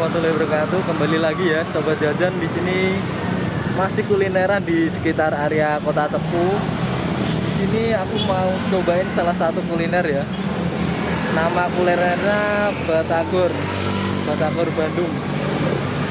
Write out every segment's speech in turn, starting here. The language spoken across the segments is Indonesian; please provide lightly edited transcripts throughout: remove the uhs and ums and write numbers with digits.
warahmatullahi wabarakatuh. Kembali lagi ya Sobat Jajan, di sini masih kulineran di sekitar area Kota Cepu. Di sini aku mau cobain salah satu kuliner ya. Nama kulinernya Batagor. Batagor Bandung.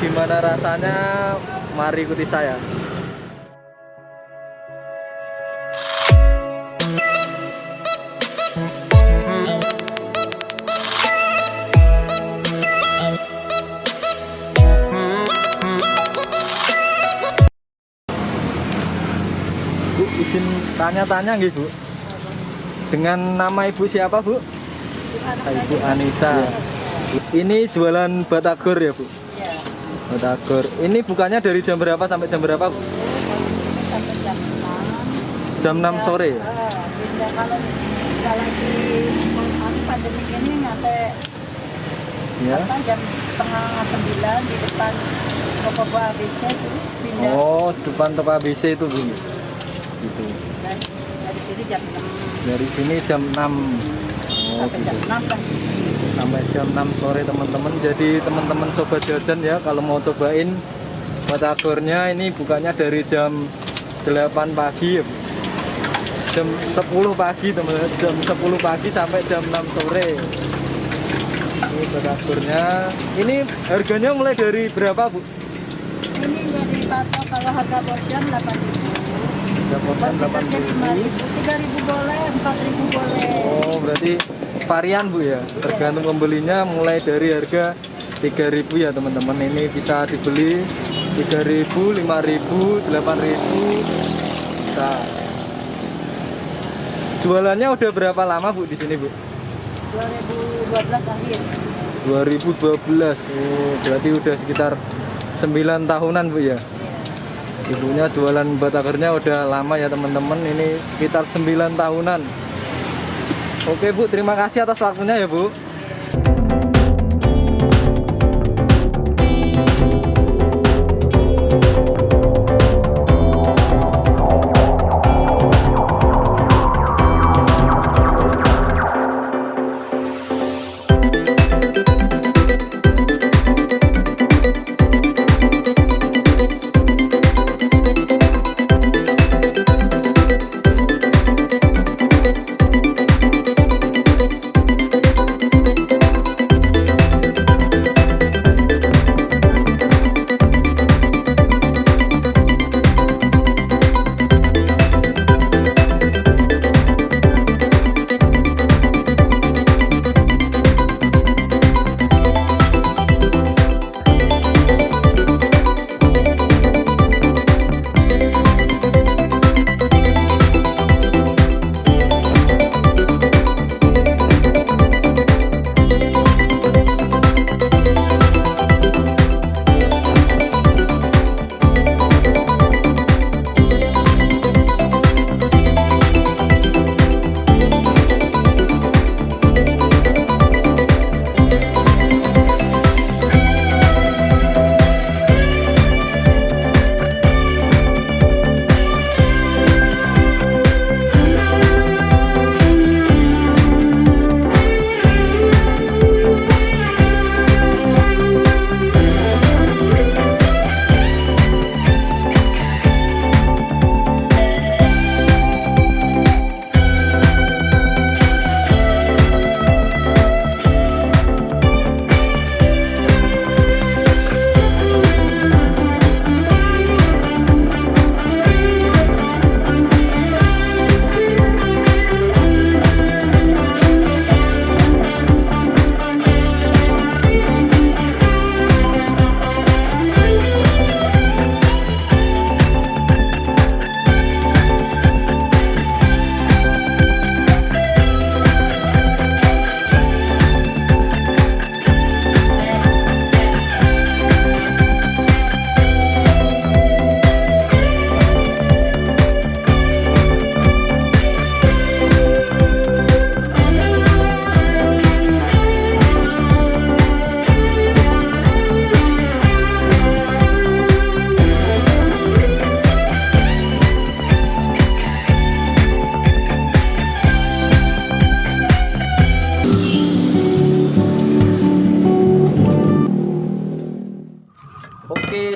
Gimana rasanya? Mari ikuti saya. Bu, izin tanya-tanya nggih, Bu. Dengan nama Ibu siapa, Bu? Ibu Anissa. Ini jualan batagor ya, Bu? Iya. Batagor. Ini bukannya dari jam berapa sampai jam berapa, Bu? Sampai jam 6. Jam 6 sore. Beda kalau lagi pandemi ini sampai Ya. jam setengah 9 di depan toko ABC itu pindah. Oh, depan toko ABC itu, Bu. Gitu. Dan dari sini jam 6 Dari sini jam 6. Oh, sampai gitu. jam 6 kan. Sampai jam 6 sore teman-teman. Jadi teman-teman Sobat Jajan ya, kalau mau cobain batagornya ini bukannya dari jam 8 pagi ya, Bu. Jam 10 pagi teman-teman, jam 10 pagi sampai jam 6 sore. Ini batagornya. Ini harganya mulai dari berapa, Bu? Ini dari patok kalau harga porsian 8.000. Ada porsian Porsi kecil 5.000, 3.000 boleh, 4.000 boleh. Oh, berarti varian, Bu ya. Tergantung pembelinya, mulai dari harga 3.000 ya teman-teman. Ini bisa dibeli 3.000, 5.000, 8.000. Bisa. Jualannya udah berapa lama, Bu, di sini, Bu? 2012 akhir. 2012. Oh, berarti udah sekitar 9 tahunan, Bu ya. Ibunya jualan batagornya udah lama ya teman-teman. Ini sekitar 9 tahunan. Oke, Bu, terima kasih atas waktunya ya, Bu.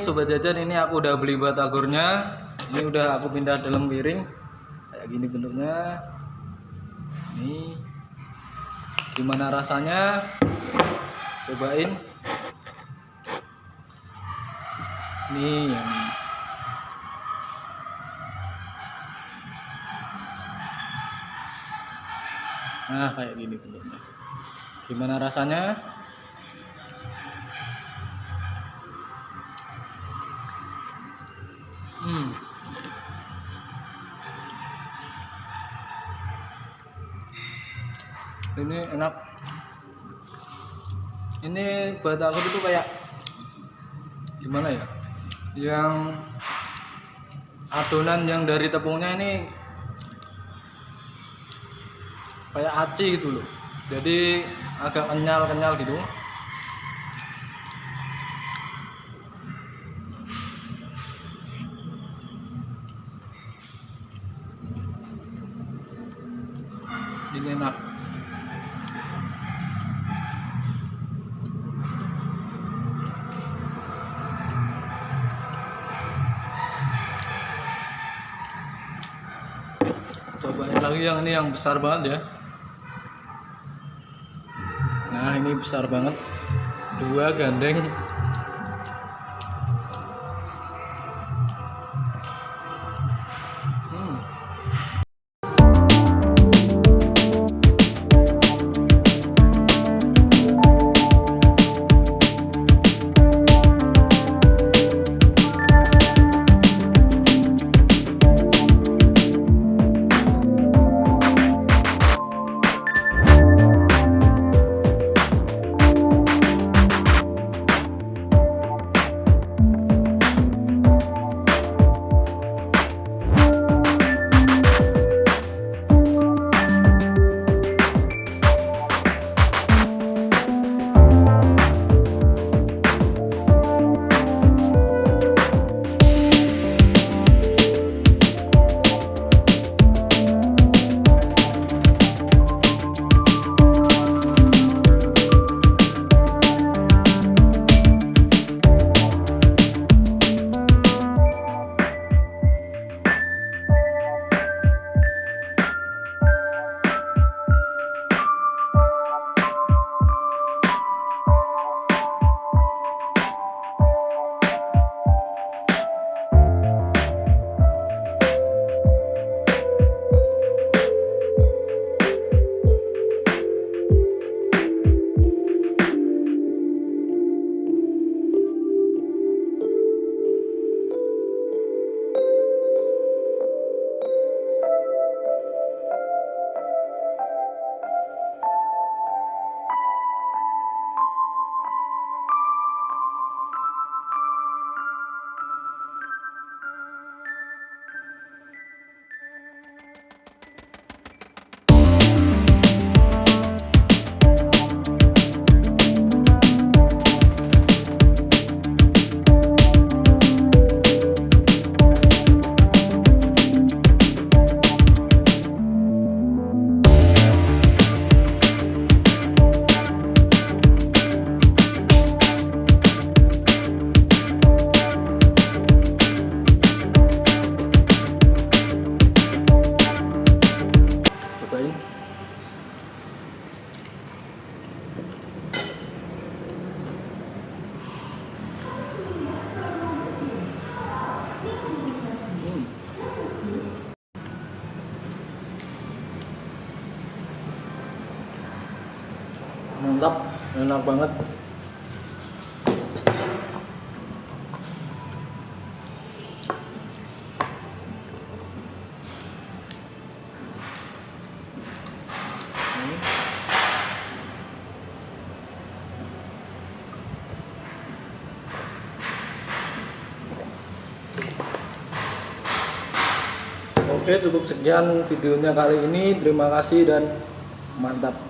sobat jajan, ini aku udah beli batagornya. Ini udah aku pindah dalam piring. Kayak gini bentuknya. Ini gimana rasanya? Cobain. Nih yang nah kayak gini bentuknya. Gimana rasanya? Ini enak. Ini batagor itu kayak gimana ya? Yang adonan yang dari tepungnya ini kayak aci gitu loh. Jadi agak kenyal gitu. Ini enak. Cobain lagi yang ini yang besar banget ya. Nah ini besar banget, 2 gandeng. Mantap, enak banget. Oke, cukup sekian videonya kali ini. Terima kasih dan mantap.